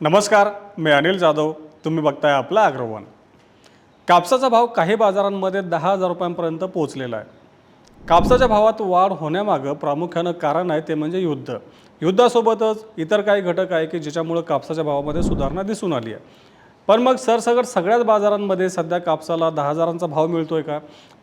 नमस्कार, मी अनिल जाधव. तुम्ही बघताय आपला अग्रवन. कापसाचा भाव काही बाजारांमध्ये 10,000 रुपयांपर्यंत पोहोचलेला आहे. कापसाच्या भावात वाढ होण्यामागं प्रामुख्यानं कारण आहे ते म्हणजे युद्ध. युद्धासोबतच इतर काही घटक आहे की ज्याच्यामुळे कापसाच्या भावामध्ये सुधारणा दिसून आली आहे. पण मग सरसकट सगळ्याच बाजारांमध्ये सध्या कापसाला 10,000चा भाव मिळतोय का?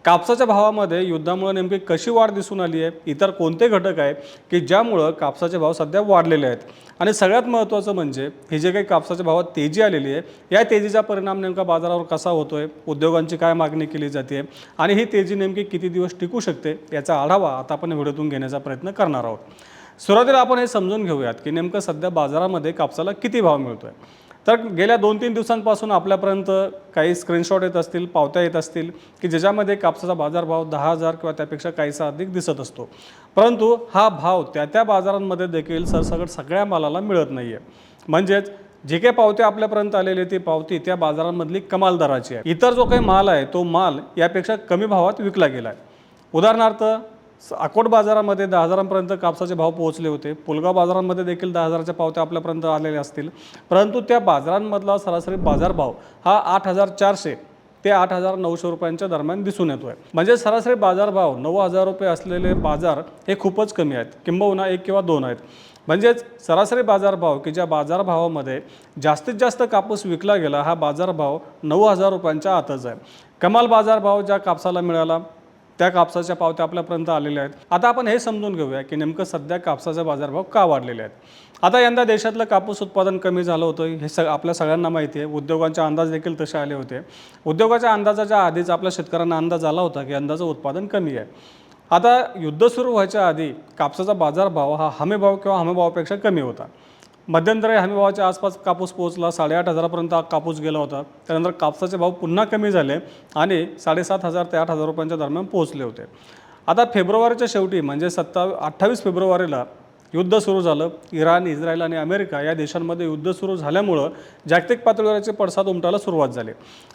कापसाच्या भावामध्ये युद्धामुळे नेमकी कशी वाढ दिसून आली आहे? इतर कोणते घटक आहे की ज्यामुळं कापसाचे भाव सध्या वाढलेले आहेत? आणि सगळ्यात महत्त्वाचं म्हणजे हे जे काही कापसाच्या भावात तेजी आलेली आहे, या तेजीचा परिणाम नेमका बाजारावर कसा होतोय? उद्योगांची काय मागणी केली जाते आणि ही तेजी नेमकी किती दिवस टिकू शकते याचा आढावा आता आपण व्हिडिओतून घेण्याचा प्रयत्न करणार आहोत. सुरुवातीला आपण हे समजून घेऊयात की नेमकं सध्या बाजारामध्ये कापसाला किती भाव मिळतोय. तर गेल्या 2-3 दिवसांपासून आपल्यापर्यंत काही स्क्रीनशॉट येत असतील, पावत्या येत असतील की ज्याच्यामध्ये कापसाचा बाजारभाव 10,000 किंवा त्यापेक्षा काहीसा अधिक दिसत असतो. परंतु हा भाव त्या बाजारांमध्ये देखील सरसकट सगळ्या मालाला मिळत नाही आहे. म्हणजेच जे काही पावती आपल्यापर्यंत आलेली ती पावती त्या बाजारांमधली कमाल दराची आहे. इतर जो काही माल आहे तो माल यापेक्षा कमी भावात विकला गेला आहे. उदाहरणार्थ अकोट बाजारामध्ये 10,000पर्यंत कापसाचे भाव पोहोचले होते. पुलगाव बाजारांमध्ये देखील 10,000च्या पावत्या आपल्यापर्यंत आलेल्या असतील. परंतु त्या बाजारांमधला सरासरी बाजारभाव हा 8,400 ते 8,900 रुपयांच्या दरम्यान दिसून येतो आहे. म्हणजे सरासरी बाजारभाव 9,000 रुपये असलेले बाजार हे खूपच कमी आहेत, किंबहुना 1 किंवा 2 आहेत. म्हणजेच सरासरी बाजारभाव की ज्या बाजारभावामध्ये जास्तीत जास्त कापूस विकला गेला हा बाजारभाव 9,000 रुपयांच्या आतच आहे. कमाल बाजारभाव ज्या कापसाला मिळाला त्या कापसाच्या पावत्या आपल्यापर्यंत आलेल्या आहेत. आता आपण हे समजून घेऊया की नेमकं सध्या कापसाचे बाजारभाव का वाढलेले आहेत. आता यंदा देशातलं कापूस उत्पादन कमी झालं होतं हे आपल्या सगळ्यांना माहिती आहे. उद्योगांचे अंदाज देखील तसे आले होते. उद्योगाच्या अंदाजाच्या आधीच आपल्या शेतकऱ्यांना अंदाज आला होता की यंदाचं उत्पादन कमी आहे. आता युद्ध सुरू व्हायच्या आधी कापसाचा बाजारभाव हा हमीभाव किंवा हमीभावापेक्षा कमी होता. मध्यंतरी हमीभावाच्या आसपास कापूस पोहोचला, 8,500पर्यंत कापूस गेला होता. त्यानंतर कापसाचे भाव पुन्हा कमी झाले आणि 7,500 ते 8,000 रुपयांच्या दरम्यान पोहोचले होते. आता फेब्रुवारीच्या शेवटी म्हणजे 28 फेब्रुवारीला युद्ध सुरू झालं. इराण, इस्रायल आणि अमेरिका या देशांमध्ये युद्ध सुरू झाल्यामुळं जागतिक पातळीवरचे पडसाद उमटायला सुरुवात झाली.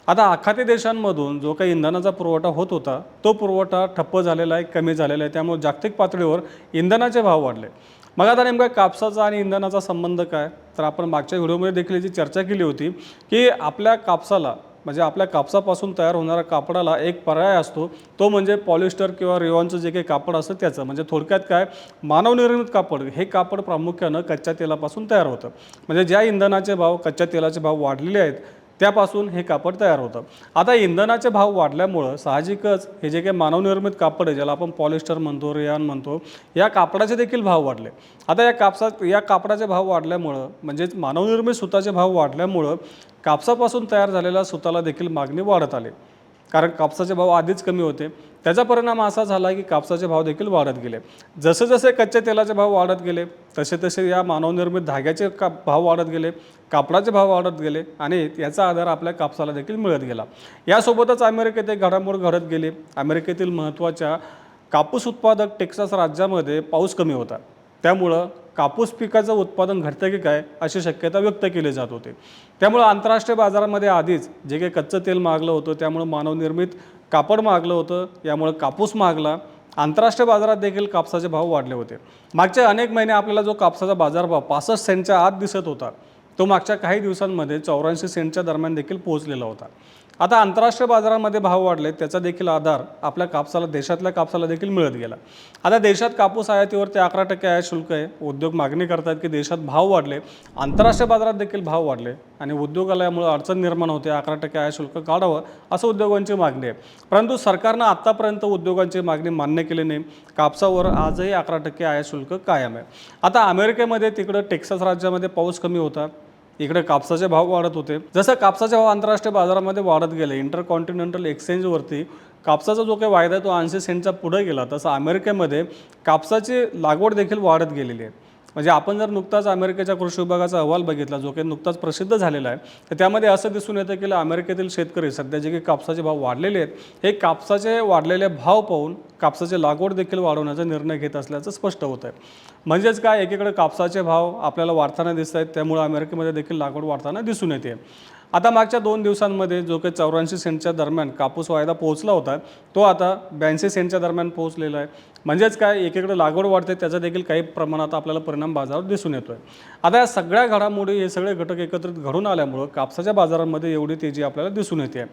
आता आखाती देशांमधून जो काही इंधनाचा पुरवठा होत होता तो पुरवठा ठप्प झालेला आहे, कमी झालेला आहे. त्यामुळे जागतिक पातळीवर इंधनाचे भाव वाढले. मग आता नेमका कापसाचा आणि इंधनाचा संबंध काय? तर आपण मागच्या व्हिडिओमध्ये देखील याची चर्चा केली होती की आपल्या कापसाला म्हणजे आपल्या कापसापासून तयार होणाऱ्या कापडाला एक पर्याय असतो, तो म्हणजे पॉलिस्टर किंवा रेयॉनचं जे काही कापड असतं त्याचं. म्हणजे थोडक्यात काय, मानवनिर्मित कापड हे कापड प्रामुख्यानं कच्च्या तेलापासून तयार होतं. म्हणजे ज्या इंधनाचे भाव, कच्च्या तेलाचे भाव वाढलेले आहेत त्यापासून हे कापड तयार होतं. आता इंधनाचे भाव वाढल्यामुळं साहजिकच हे जे काही मानवनिर्मित कापड आहे ज्याला आपण पॉलिस्टर म्हणतो, रेयॉन म्हणतो, या कापडाचे देखील भाव वाढले. आता या कापडाचे भाव वाढल्यामुळं म्हणजेच मानवनिर्मित सुताचे भाव वाढल्यामुळं कापसापासून तयार झालेल्या सुताला देखील मागणी वाढत आली. कारण कापसाचे भाव आधीच कमी होते. त्याचा परिणाम असा झाला की कापसाचे भाव देखील वाढत गेले. जसे जसे कच्च्या तेलाचे भाव वाढत गेले तसे तसे या मानवनिर्मित धाग्याचे भाव वाढत गेले, कापडाचे भाव वाढत गेले आणि याचा आधार आपल्या कापसाला देखील मिळत गेला. यासोबतच अमेरिकेत एक घडामोड घडत गेली. अमेरिकेतील महत्त्वाच्या कापूस उत्पादक टेक्सास राज्यामध्ये पाऊस कमी होता. त्यामुळं कापूस पिकाचं उत्पादन घटतं की काय अशी शक्यता व्यक्त केली जात होती. त्यामुळं आंतरराष्ट्रीय बाजारामध्ये आधीच जे काही कच्चं तेल मागलं होतं त्यामुळं मानवनिर्मित कापड मागलं होतं, यामुळं कापूस मागला. आंतरराष्ट्रीय बाजारात देखील कापसाचे भाव वाढले होते. मागच्या अनेक महिने आपल्याला जो कापसाचा बाजारभाव 65 सेंटच्या आत दिसत होता तो मागच्या काही दिवसांमध्ये 84 सेंटच्या दरम्यान देखील पोहोचलेला होता. आता आंतरराष्ट्रीय बाजारामध्ये भाव वाढले त्याचा देखील आधार आपल्या कापसाला, देशातल्या कापसाला देखील मिळत गेला. आता देशात कापूस आयातीवरती 11% आयात शुल्क आहे. उद्योग मागणी करतात की देशात भाव वाढले, आंतरराष्ट्रीय बाजारात देखील भाव वाढले आणि उद्योगाला यामुळे अडचण निर्माण होते. 11% आयात शुल्क काढावं असं उद्योगांची मागणी आहे. परंतु सरकारनं आत्तापर्यंत उद्योगांची मागणी मान्य केली नाही. कापसावर आजही 11% आयात शुल्क कायम आहे. आता अमेरिकेमध्ये तिकडं टेक्सास राज्यामध्ये पाऊस कमी होता, इकडे कापसाचे भाव वाढत होते. जसं कापसाचे भाव आंतरराष्ट्रीय बाजारामध्ये वाढत गेले, इंटरकॉन्टिनेंटल एक्सचेंजवरती कापसाचा जो काही वायदा आहे तो 80 सेंटचा पुढे गेला, तसं अमेरिकेमध्ये कापसाची लागवड देखील वाढत गेलेली आहे. म्हणजे आपण जर नुकताच अमेरिकेच्या कृषी विभागाचा अहवाल बघितला जो काही नुकताच प्रसिद्ध झालेला आहे तर त्यामध्ये असं दिसून येतं की अमेरिकेतील शेतकरी सध्या जे काही कापसाचे भाव वाढलेले आहेत हे कापसाचे वाढलेले भाव पाहून कापसाची लागवड देखील वाढवण्याचा निर्णय घेत असल्याचं स्पष्ट होतं आहे. म्हणजेच काय, एकीकडे कापसाचे भाव आपल्याला वाढताना दिसत आहेत, त्यामुळे अमेरिकेमध्ये देखील लागवड वाढताना दिसून येते. आता मागच्या 2 दिवसांमध्ये जो काही 84 सेंटच्या दरम्यान कापूस वायदा पोहोचला होता, तो आता 82 सेंटच्या दरम्यान पोहोचलेला आहे. म्हणजेच काय, एकीकडे लागवड वाढते, त्याचा देखील काही प्रमाणात आपल्याला परिणाम बाजारात दिसून येतोय. आता या सगळ्या घडामोडी, हे सगळे घटक एकत्रित घडून आल्यामुळं कापसाच्या बाजारामध्ये एवढी तेजी आपल्याला दिसून येते.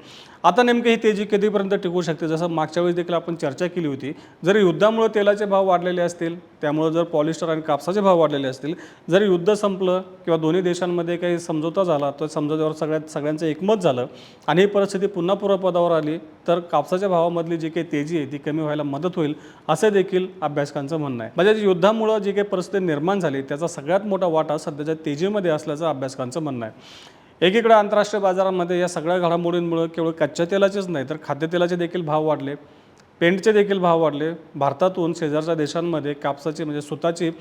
आता नेमकी ही तेजी कधीपर्यंत टिकू शकते, जसं मागच्या वेळेस देखील आपण चर्चा केली होती. जर युद्धामुळे तेलाचे भाव वाढलेले असतील, त्यामुळे जर पॉलिस्टर आणि कापसाचे भाव वाढलेले असतील, जर युद्ध संपलं किंवा दोन्ही देशांमध्ये काही समझोता झाला, तर समझोत्यावर सगळ्यांचं एकमत झालं आणि ही परिस्थिती पुन्हा पूर्वपदावर आली, तर कापसाच्या भावामधली जी काही तेजी आहे ती कमी व्हायला मदत होईल, असं देखील अभ्यासकांचं म्हणणं आहे. म्हणजे युद्धामुळं जी काही परिस्थिती निर्माण झाली, त्याचा सगळ्यात मोठा वाटा सध्याच्या तेजीमध्ये असल्याचं अभ्यासकांचं म्हणणं आहे. एकीकडे आंतरराष्ट्रीय बाजारामध्ये या सगळ्या घडामोडींमुळे केवळ कच्च्या तेलाचेच नाही, तर खाद्यतेलाचे देखील भाव वाढले, पेंटचे देखील भाव वाढले. भारतातून शेजारच्या देशांमध्ये कापसाची म्हणजे सुताची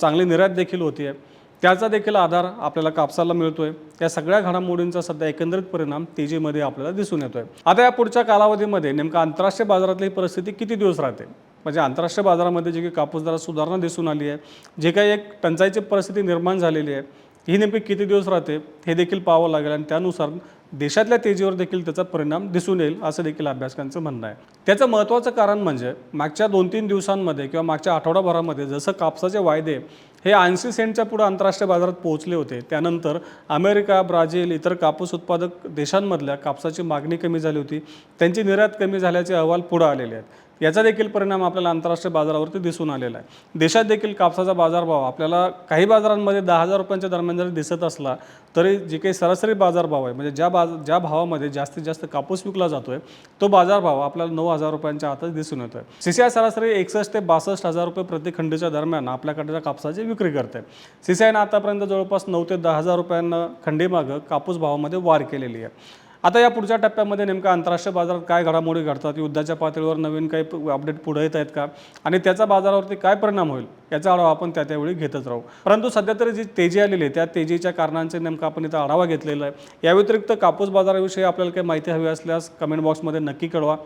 चांगली निर्यात देखील होती आहे. त्याचा देखील आधार आपल्याला कापसाला मिळतोय. या सगळ्या घडामोडींचा सध्या एकंदरीत परिणाम तेजीमध्ये आपल्याला दिसून येतोय. आता या पुढच्या कालावधीमध्ये नेमका आंतरराष्ट्रीय बाजारातली परिस्थिती किती दिवस राहते, म्हणजे आंतरराष्ट्रीय बाजारामध्ये जी काही कापूस दरात सुधारणा दिसून आली आहे, जे काही एक टंचाईची परिस्थिती निर्माण झालेली आहे, ही नेमकी किती दिवस राहते हे देखील पाहावं लागेल आणि त्यानुसार देशातल्या तेजीवर देखील त्याचा परिणाम दिसून येईल, असं देखील अभ्यासकांचं म्हणणं आहे. त्याचं महत्त्वाचं कारण म्हणजे मागच्या 2-3 दिवसांमध्ये किंवा मागच्या आठवडाभरामध्ये जसं कापसाचे वायदे हे 80 सेंटच्या पुढे आंतरराष्ट्रीय बाजारात पोहोचले होते, त्यानंतर अमेरिका, ब्राझील, इतर कापूस उत्पादक देशांमधल्या कापसाची मागणी कमी झाली होती, त्यांची निर्यात कमी झाल्याचे अहवाल पुढे आलेले आहेत. याचा देखील परिणाम आपल्याला आंतरराष्ट्रीय बाजारावरती दिसून आलेला आहे. देशात देखील कापसाचा बाजारभाव आपल्याला काही बाजारांमध्ये 10,000 रुपयांच्या दरम्यान जरी दिसत असला, तरी जे काही सरासरी बाजारभाव आहे, म्हणजे ज्या भावामध्ये जास्तीत जास्त कापूस विकला जातोय, तो बाजारभाव आपल्याला 9,000 रुपयांच्या आतच दिसून येतोय. CCI सरासरी 61 ते 62,000 रुपये प्रति खंडीच्या दरम्यान आपल्याकडच्या कापसाची विक्री करते. CCIनं आतापर्यंत जवळपास 9 ते 10,000 रुपयांना खंडीमागं कापूस भावामध्ये वाढ केलेली आहे. आता या पुढच्या टप्प्यामध्ये नेमका आंतरराष्ट्रीय बाजारात काय घडामोडी घडतात, युद्धाच्या पातळीवर नवीन काही अपडेट पुढे येत आहेत का, आणि त्याचा बाजारावरती काय परिणाम होईल, याचा आढावा आपण त्यावेळी घेतच राहू. परंतु सध्या तरी जी तेजी आलेली आहे, त्या तेजीच्या कारणांचे नेमका आपण इथं आढावा घेतलेला आहे. या व्यतिरिक्त कापूस बाजाराविषयी आपल्याला काही माहिती हवी असल्यास कमेंट बॉक्समध्ये नक्की कळवा.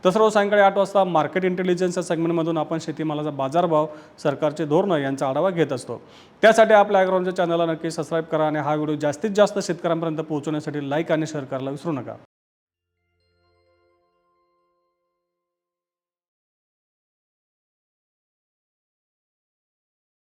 तसं रोज सायंकाळी 8 वाजता मार्केट इंटेलिजन्स या सेगमेंटमधून आपण शेतीमालाचा बाजारभाव, सरकारचे धोरणं यांचा आढावा घेत असतो. त्यासाठी आपल्या ॲग्रोनच्या चॅनलला नक्की सबस्क्राईब करा आणि हा व्हिडिओ जास्तीत जास्त शेतकऱ्यांपर्यंत पोहोचवण्यासाठी लाईक आणि शेअर करायला विसरू नका.